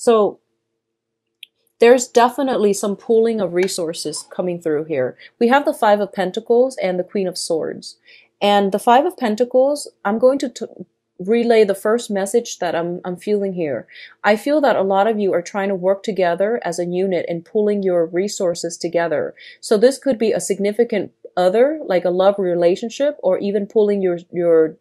So there's definitely some pooling of resources coming through here. We have the Five of Pentacles and the Queen of Swords. And the Five of Pentacles, I'm going to relay the first message that I'm feeling here. I feel that a lot of you are trying to work together as a unit and pulling your resources together. So this could be a significant other, like a love relationship, or even pulling your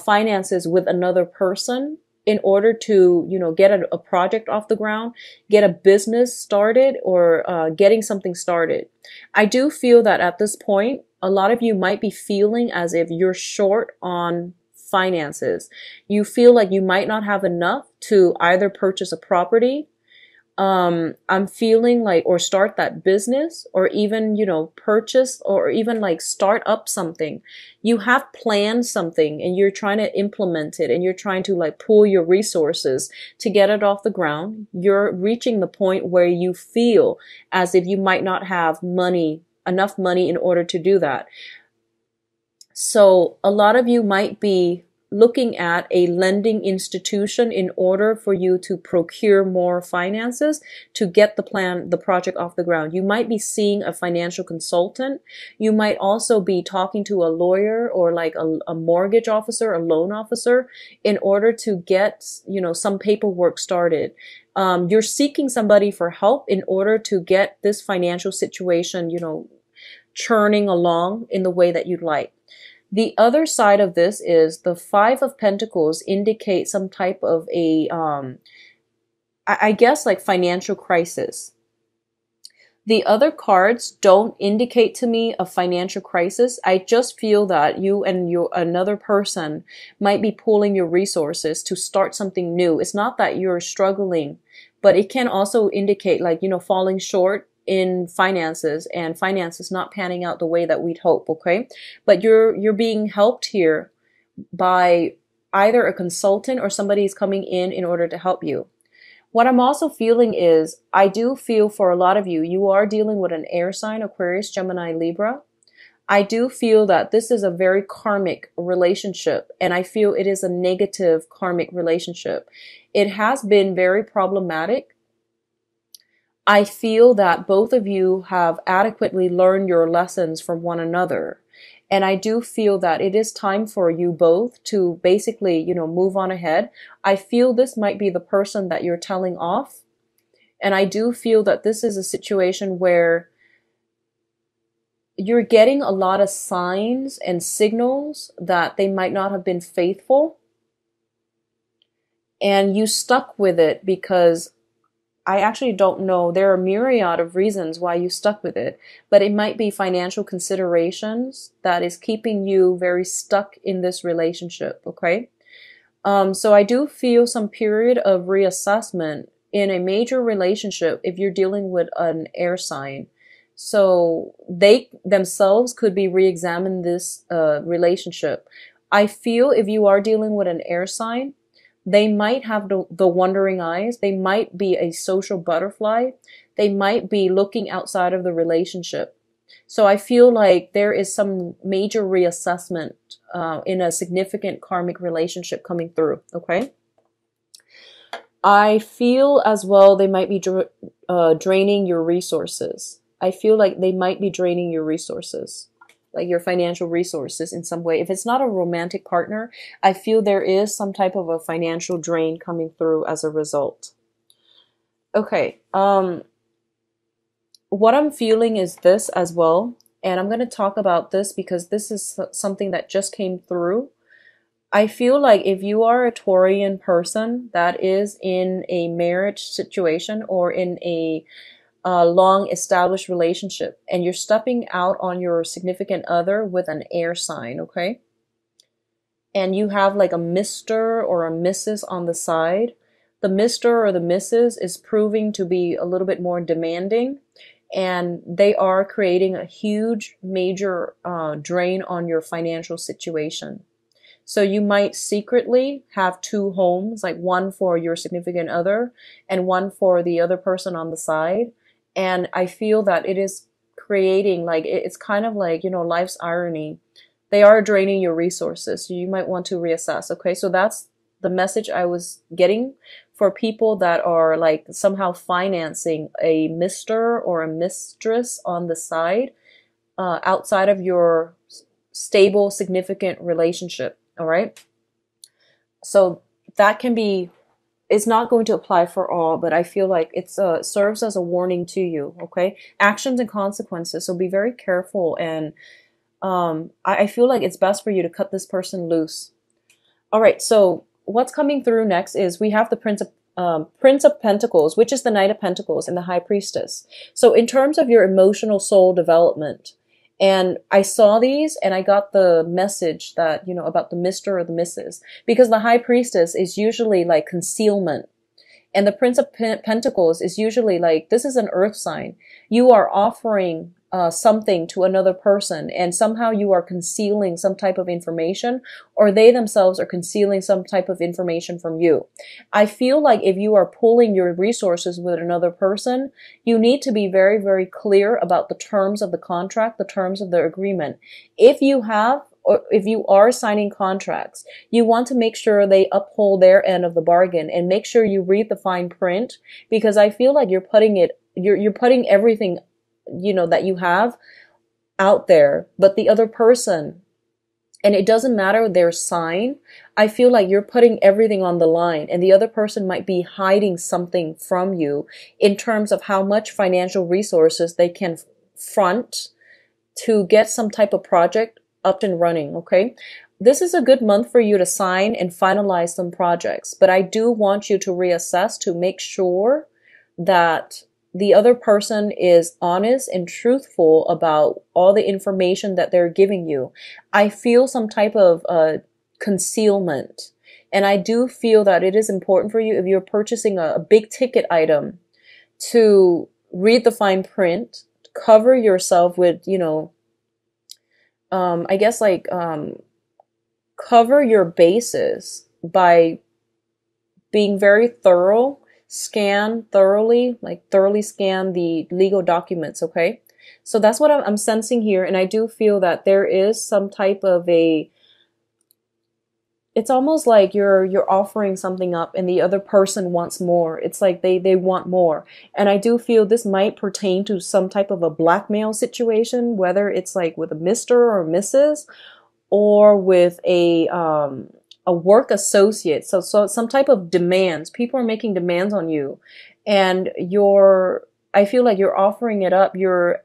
finances with another person in order to, get a project off the ground, get a business started, or getting something started. I do feel that at this point, a lot of you might be feeling as if you're short on finances. You feel like you might not have enough to either purchase a property, I'm feeling like, or start that business, or even, purchase, or even like start up something. You have planned something and you're trying to implement it, and you're trying to like pool your resources to get it off the ground. You're reaching the point where you feel as if you might not have enough money in order to do that. So a lot of you might be looking at a lending institution in order for you to procure more finances to get the project off the ground. You might be seeing a financial consultant. You might also be talking to a lawyer or like a mortgage officer, a loan officer, in order to get, some paperwork started. You're seeking somebody for help in order to get this financial situation, churning along in the way that you'd like. The other side of this is the Five of Pentacles indicate some type of I guess like financial crisis. The other cards don't indicate to me a financial crisis. I just feel that you and another person might be pooling your resources to start something new. It's not that you're struggling, but it can also indicate like, falling short in finances, and finances not panning out the way that we'd hope, okay? But you're being helped here by either a consultant or somebody is coming in order to help you. What I'm also feeling is, I do feel for a lot of you, you are dealing with an air sign, Aquarius, Gemini, Libra. I do feel that this is a very karmic relationship, and I feel it is a negative karmic relationship. It has been very problematic. I feel that both of you have adequately learned your lessons from one another. And I do feel that it is time for you both to basically, move on ahead. I feel this might be the person that you're telling off. And I do feel that this is a situation where you're getting a lot of signs and signals that they might not have been faithful. And you stuck with it because I actually don't know. There are a myriad of reasons why you stuck with it, but it might be financial considerations that is keeping you very stuck in this relationship, okay? So I do feel some period of reassessment in a major relationship if you're dealing with an air sign. So they themselves could be re-examine this relationship. I feel if you are dealing with an air sign, they might have the wandering eyes. They might be a social butterfly. They might be looking outside of the relationship. So I feel like there is some major reassessment in a significant karmic relationship coming through, okay? I feel as well they might be draining your resources. I feel like they might be draining your resources, like your financial resources in some way. If it's not a romantic partner, I feel there is some type of a financial drain coming through as a result. Okay, what I'm feeling is this as well, and I'm going to talk about this because this is something that just came through. I feel like if you are a Taurian person that is in a marriage situation or in a long established relationship, and you're stepping out on your significant other with an air sign, okay? And you have like a Mr. or a Mrs. on the side. The Mr. or the Mrs. is proving to be a little bit more demanding, and they are creating a huge major drain on your financial situation. So you might secretly have two homes, like one for your significant other and one for the other person on the side. And I feel that it is creating like, it's kind of like, life's irony. They are draining your resources. So you might want to reassess. Okay. So that's the message I was getting for people that are like somehow financing a mister or a mistress on the side, outside of your stable, significant relationship. All right. So that can be, it's not going to apply for all, but I feel like it's serves as a warning to you. Okay. Actions and consequences. So be very careful. And I feel like it's best for you to cut this person loose. All right. So what's coming through next is we have the Prince of Pentacles, which is the Knight of Pentacles, and the High Priestess. So in terms of your emotional soul development, and I saw these and I got the message that, you know, about the Mr. or the Mrs. Because the High Priestess is usually like concealment. And the Prince of Pentacles is usually like, this is an earth sign. You are offering something to another person, and somehow you are concealing some type of information, or they themselves are concealing some type of information from you. I feel like if you are pooling your resources with another person, you need to be very, very clear about the terms of the contract, the terms of the agreement. If you have, or if you are signing contracts, you want to make sure they uphold their end of the bargain, and make sure you read the fine print, because I feel like you're putting everything, you know, that you have out there, but the other person, and it doesn't matter their sign, I feel like you're putting everything on the line, and the other person might be hiding something from you in terms of how much financial resources they can front to get some type of project up and running. Okay. This is a good month for you to sign and finalize some projects, but I do want you to reassess to make sure that the other person is honest and truthful about all the information that they're giving you. I feel some type of concealment. And I do feel that it is important for you, if you're purchasing a big ticket item, to read the fine print, cover yourself with, you know, I guess like cover your bases by being very thorough. Scan thoroughly, like thoroughly scan the legal documents, okay? So that's what I'm sensing here, and I do feel that there is some type of it's almost like you're offering something up and the other person wants more. It's like they want more. And I do feel this might pertain to some type of a blackmail situation, whether it's like with a Mr. or Mrs. or with a work associate. So some type of demands. People are making demands on you, and I feel like you're offering it up. You're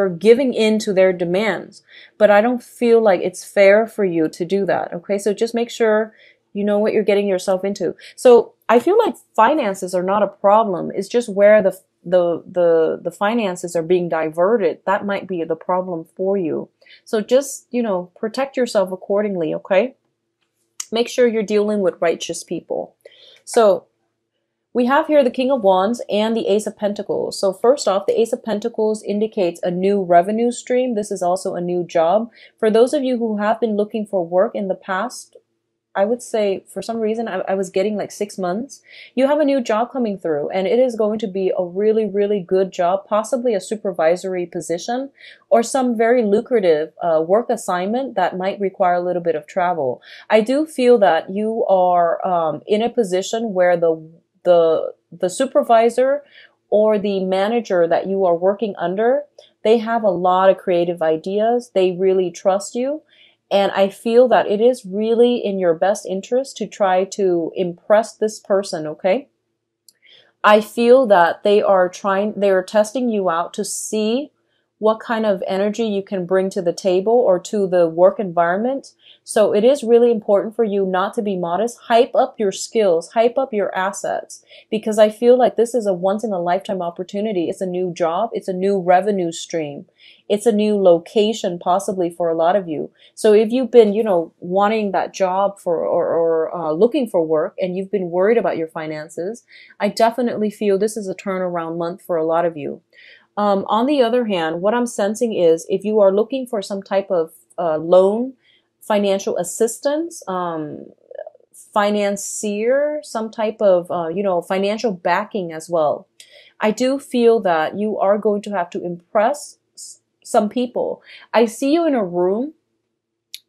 giving in to their demands, but I don't feel like it's fair for you to do that. Okay. So just make sure you know what you're getting yourself into. So I feel like finances are not a problem. It's just where the finances are being diverted. That might be the problem for you. So just, you know, protect yourself accordingly. Okay. Make sure you're dealing with righteous people. So we have here the King of Wands and the Ace of Pentacles. So first off, the Ace of Pentacles indicates a new revenue stream. This is also a new job. For those of you who have been looking for work in the past, I would say for some reason I was getting like 6 months. You have a new job coming through, and it is going to be a really, really good job, possibly a supervisory position or some very lucrative work assignment that might require a little bit of travel. I do feel that you are in a position where the supervisor or the manager that you are working under, they have a lot of creative ideas. They really trust you. And I feel that it is really in your best interest to try to impress this person, okay? I feel that they are testing you out to see what kind of energy you can bring to the table or to the work environment. So it is really important for you not to be modest. Hype up your skills, hype up your assets, because I feel like this is a once in a lifetime opportunity. It's a new job. It's a new revenue stream. It's a new location possibly for a lot of you. So if you've been, you know, wanting that job or looking for work, and you've been worried about your finances, I definitely feel this is a turnaround month for a lot of you. On the other hand, what I'm sensing is if you are looking for some type of loan, financial assistance, financier, some type of, financial backing as well, I do feel that you are going to have to impress some people. I see you in a room.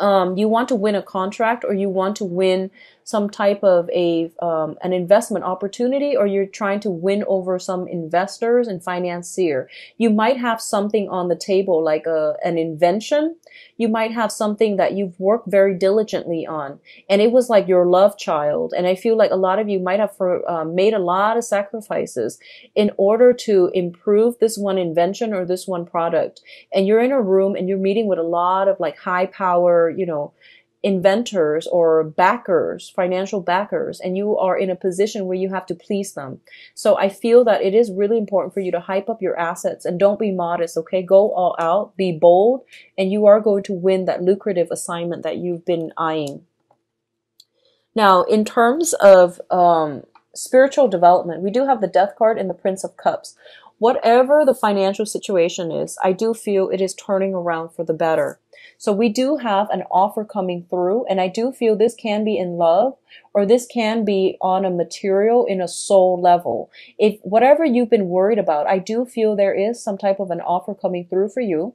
You want to win a contract, or you want to win some type of an investment opportunity, or you're trying to win over some investors and financier. You might have something on the table like an invention. You might have something that you've worked very diligently on, and it was like your love child. And I feel like a lot of you might have made a lot of sacrifices in order to improve this one invention or this one product. And you're in a room and you're meeting with a lot of like high power, inventors or backers, financial backers, and you are in a position where you have to please them. So I feel that it is really important for you to hype up your assets and don't be modest, okay? Go all out, be bold, and you are going to win that lucrative assignment that you've been eyeing. Now, in terms of spiritual development, we do have the Death card and the Prince of Cups. Whatever the financial situation is, I do feel it is turning around for the better. So we do have an offer coming through, and I do feel this can be in love, or this can be on a material, in a soul level. If whatever you've been worried about, I do feel there is some type of an offer coming through for you.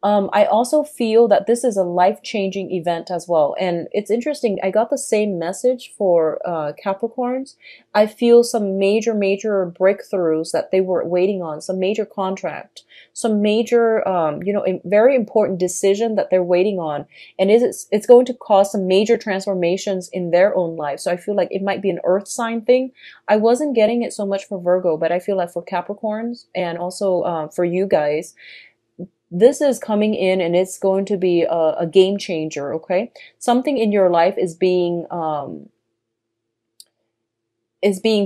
I also feel that this is a life-changing event as well. And it's interesting, I got the same message for Capricorns. I feel some major breakthroughs that they were waiting on, some major contract, some major, a very important decision that they're waiting on. And it's going to cause some major transformations in their own life. So I feel like it might be an earth sign thing. I wasn't getting it so much for Virgo, but I feel like for Capricorns and also for you guys, this is coming in and it's going to be a game changer, okay? Something in your life is being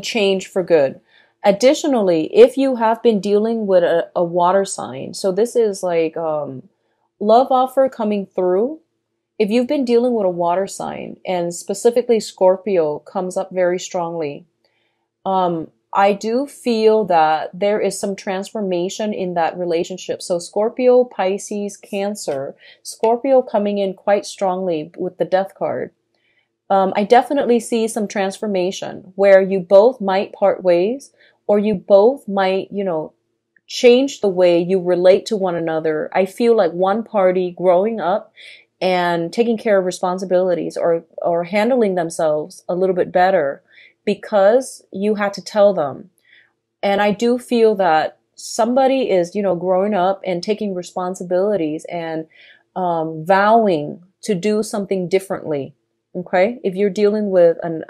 changed for good. Additionally, if you have been dealing with a water sign, so this is like love offer coming through. If you've been dealing with a water sign, and specifically Scorpio comes up very strongly, I do feel that there is some transformation in that relationship. So Scorpio, Pisces, Cancer, Scorpio coming in quite strongly with the Death card. I definitely see some transformation where you both might part ways, or you both might, change the way you relate to one another. I feel like one party growing up and taking care of responsibilities or handling themselves a little bit better, because you had to tell them. And I do feel that somebody is, growing up and taking responsibilities and vowing to do something differently. Okay, if you're dealing with a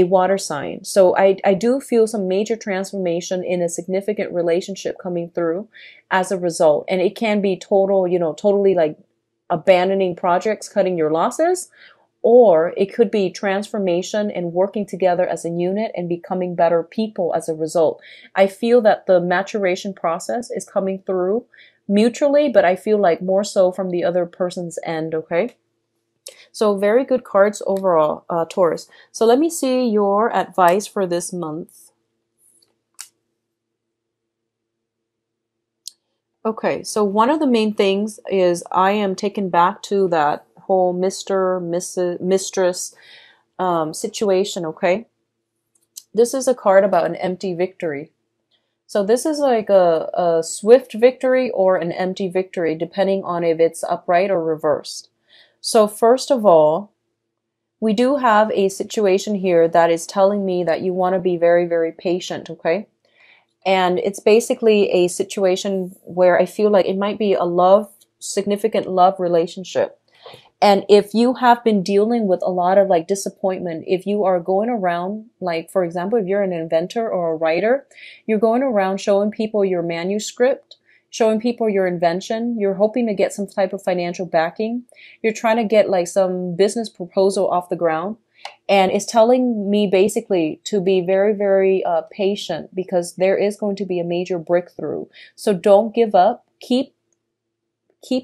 water sign. So I do feel some major transformation in a significant relationship coming through as a result. And it can be totally like abandoning projects, cutting your losses, or it could be transformation and working together as a unit and becoming better people as a result. I feel that the maturation process is coming through mutually, but I feel like more so from the other person's end, okay? So very good cards overall, Taurus. So let me see your advice for this month. Okay, so one of the main things is I am taken back to that whole mistress situation, okay? This is a card about an empty victory. So this is like a swift victory or an empty victory, depending on if it's upright or reversed. So first of all, we do have a situation here that is telling me that you want to be very, very patient, okay? And it's basically a situation where I feel like it might be a significant love relationship. And if you have been dealing with a lot of like disappointment, if you are going around, like, for example, if you're an inventor or a writer, you're going around showing people your manuscript, showing people your invention, you're hoping to get some type of financial backing, you're trying to get like some business proposal off the ground. And it's telling me basically to be very, very patient, because there is going to be a major breakthrough. So don't give up. Keep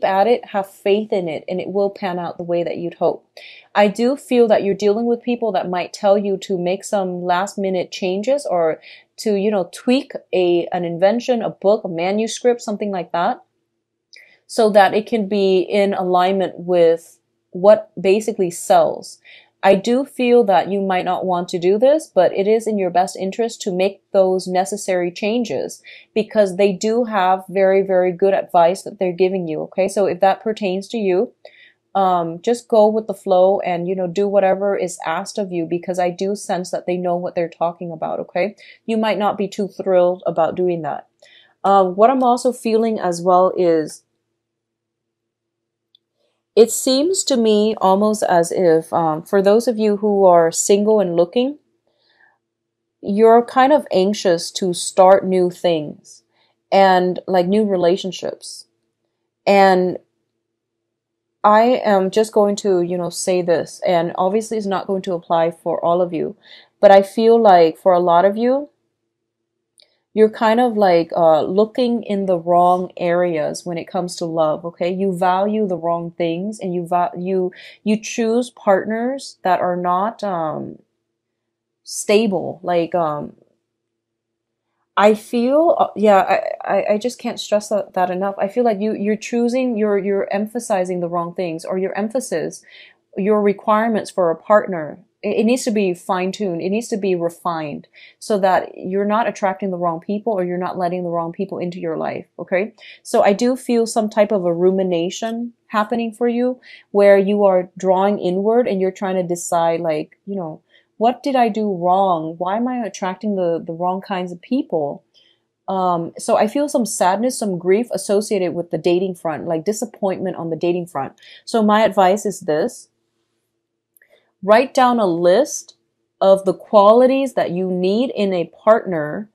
at it, have faith in it, and it will pan out the way that you'd hope. I do feel that you're dealing with people that might tell you to make some last minute changes, or to, tweak an invention, a book, a manuscript, something like that, so that it can be in alignment with what basically sells. I do feel that you might not want to do this, but it is in your best interest to make those necessary changes, because they do have very, very good advice that they're giving you. Okay, so if that pertains to you, just go with the flow and, do whatever is asked of you, because I do sense that they know what they're talking about. Okay. You might not be too thrilled about doing that. What I'm also feeling as well is, it seems to me almost as if, for those of you who are single and looking, you're kind of anxious to start new things and like new relationships. And I am just going to, say this, and obviously it's not going to apply for all of you, but I feel like for a lot of you, you're kind of like looking in the wrong areas when it comes to love. Okay, you value the wrong things, and you choose partners that are not stable. Like I feel, yeah, I just can't stress that enough. I feel like you're emphasizing the wrong things, or your requirements for a partner. It needs to be fine tuned. It needs to be refined so that you're not attracting the wrong people, or you're not letting the wrong people into your life. Okay. So I do feel some type of a rumination happening for you, where you are drawing inward and you're trying to decide, like, what did I do wrong? Why am I attracting the wrong kinds of people? So I feel some sadness, some grief associated with the dating front, like disappointment on the dating front. So my advice is this: write down a list of the qualities that you need in a partner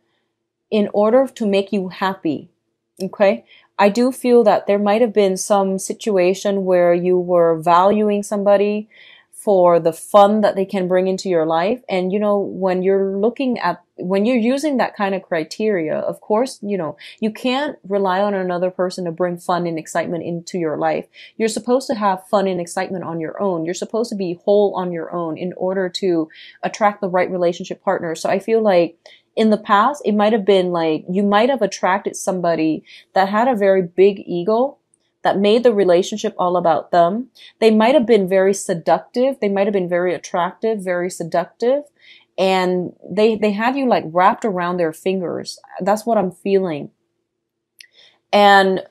in order to make you happy. Okay. I do feel that there might have been some situation where you were valuing somebody for the fun that they can bring into your life. And, when you're using that kind of criteria, of course, you can't rely on another person to bring fun and excitement into your life. You're supposed to have fun and excitement on your own. You're supposed to be whole on your own in order to attract the right relationship partner. So I feel like in the past, it might have been like you might have attracted somebody that had a very big ego, that made the relationship all about them. They might have been very seductive. They might have been very attractive, very seductive. And they had you like wrapped around their fingers. That's what I'm feeling. And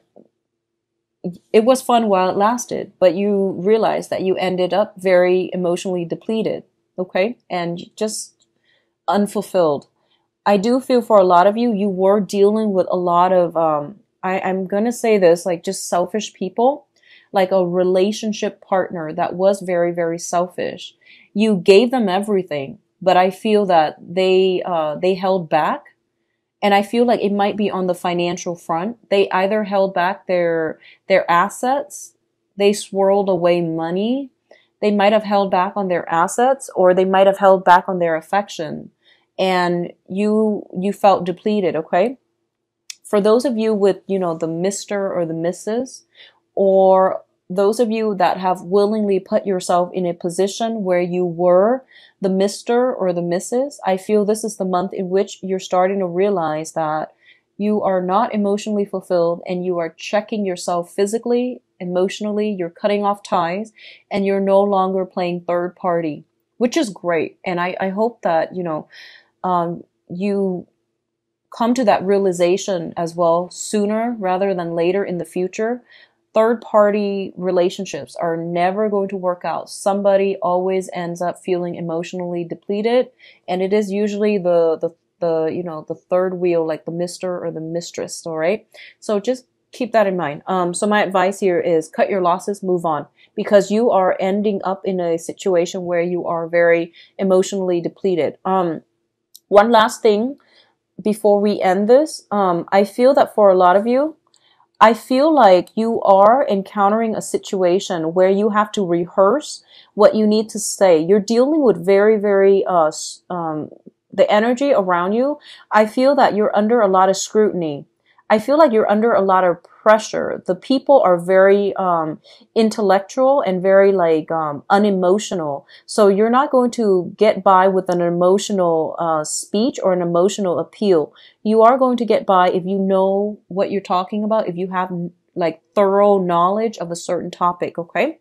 it was fun while it lasted, but you realized that you ended up very emotionally depleted. Okay. And just unfulfilled. I do feel for a lot of you, you were dealing with a lot of, I'm going to say this, like just selfish people, like a relationship partner that was very, very selfish. You gave them everything, but I feel that they held back. And I feel like it might be on the financial front. They either held back their assets, they swirled away money. They might have held back on their assets, or they might have held back on their affection. And you felt depleted, okay? For those of you with, the Mr. or the Mrs., or those of you that have willingly put yourself in a position where you were the Mr. or the Mrs., I feel this is the month in which you're starting to realize that you are not emotionally fulfilled, and you are checking yourself physically, emotionally, you're cutting off ties, and you're no longer playing third party, which is great. And I hope that, you come to that realization as well sooner rather than later in the future. Third party relationships are never going to work out. Somebody always ends up feeling emotionally depleted, and it is usually the third wheel, like the Mr. or the mistress. All right. So just keep that in mind. So my advice here is cut your losses, move on, because you are ending up in a situation where you are very emotionally depleted. One last thing before we end this, I feel that for a lot of you, I feel like you are encountering a situation where you have to rehearse what you need to say. You're dealing with very, very, the energy around you. I feel that you're under a lot of scrutiny. I feel like you're under a lot of pressure. The people are very intellectual and very unemotional. So you're not going to get by with an emotional speech or an emotional appeal. You are going to get by if you know what you're talking about, if you have thorough knowledge of a certain topic, okay?